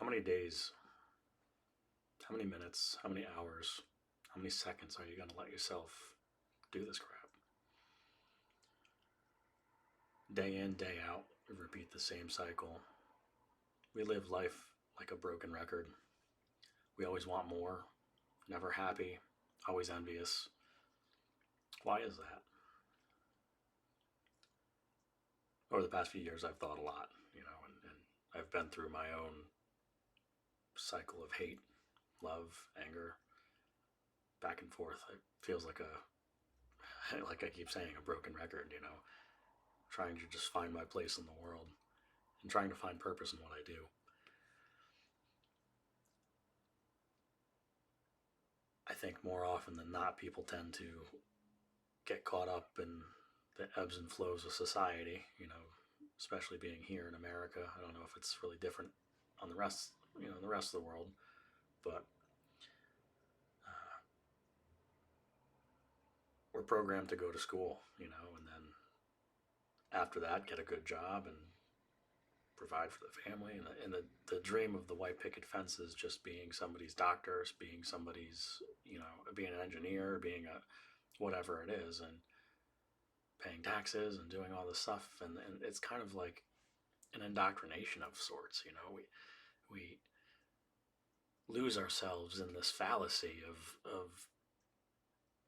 How many days, how many minutes, how many hours, how many seconds are you going to let yourself do this crap? Day in, day out, we repeat the same cycle. We live life like a broken record. We always want more, never happy, always envious. Why is that? Over the past few years, I've thought a lot, and I've been through my own cycle of hate, love, anger, back and forth. It feels like like I keep saying, a broken record, trying to just find my place in the world and trying to find purpose in what I do. I think more often than not, people tend to get caught up in the ebbs and flows of society, especially being here in America. I don't know if it's really different on the rest of the world, but uh, we're programmed to go to school, and then after that, get a good job and provide for the family. And the dream of the white picket fence is just being somebody's doctor, being somebody's, being an engineer, being a whatever it is, and paying taxes and doing all this stuff. And it's kind of like an indoctrination of sorts. We lose ourselves in this fallacy of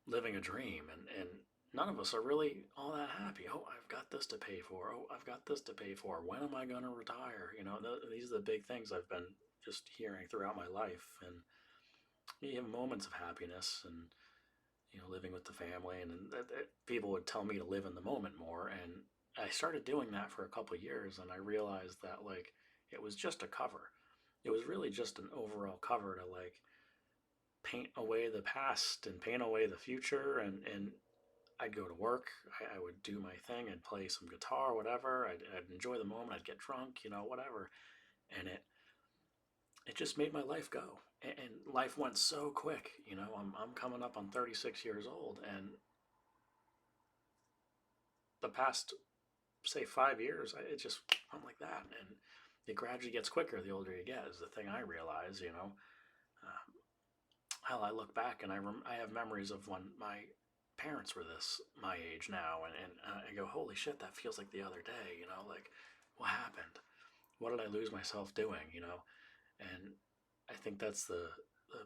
living a dream, and none of us are really all that happy. Oh, I've got this to pay for. Oh, I've got this to pay for. When am I going to retire? These are the big things I've been just hearing throughout my life. And you have moments of happiness and living with the family, and people would tell me to live in the moment more, and I started doing that for a couple of years, and I realized that like it was just a cover. It was really just an overall cover to like paint away the past and paint away the future, and I'd go to work, I would do my thing, I'd play some guitar, whatever, I'd enjoy the moment, I'd get drunk, whatever, and it just made my life go. And life went so quick. I'm coming up on 36 years old, and the past, say, 5 years, it just went like that. And it gradually gets quicker the older you get, is the thing I realize. Hell, I look back and I have memories of when my parents were this my age now, and I go, holy shit, that feels like the other day. Like, what happened? What did I lose myself doing? And I think that's the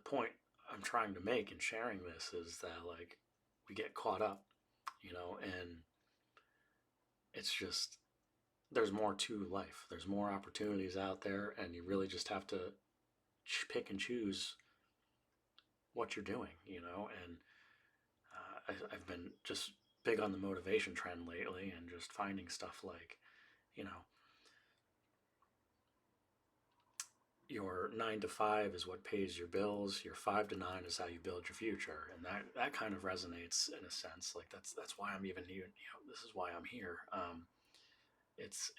point I'm trying to make in sharing this, is that like we get caught up, and it's just, there's more to life. There's more opportunities out there, and you really just have to pick and choose what you're doing, and I've been just big on the motivation trend lately, and just finding stuff like, you know, your 9 to 5 is what pays your bills. Your 5 to 9 is how you build your future, and that kind of resonates in a sense. Like that's why I'm even here. This is why I'm here. It's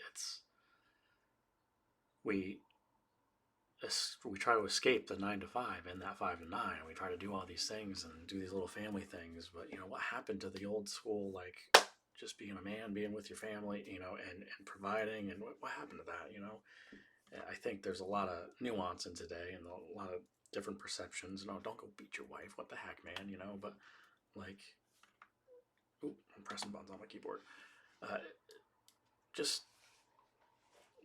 we we try to escape the 9 to 5 and that 5 to 9, and we try to do all these things and do these little family things. But what happened to the old school, like just being a man, being with your family, and providing, and what happened to that? I think there's a lot of nuance in today, and a lot of different perceptions. No, don't go beat your wife. What the heck, man? But like, ooh, I'm pressing buttons on my keyboard. Uh, just,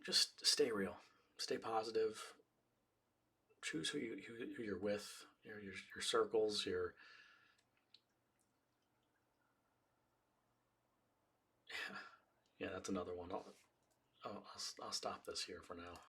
just stay real, stay positive. Choose who you're with, your circles. Yeah, yeah. That's another one. I'll stop this here for now.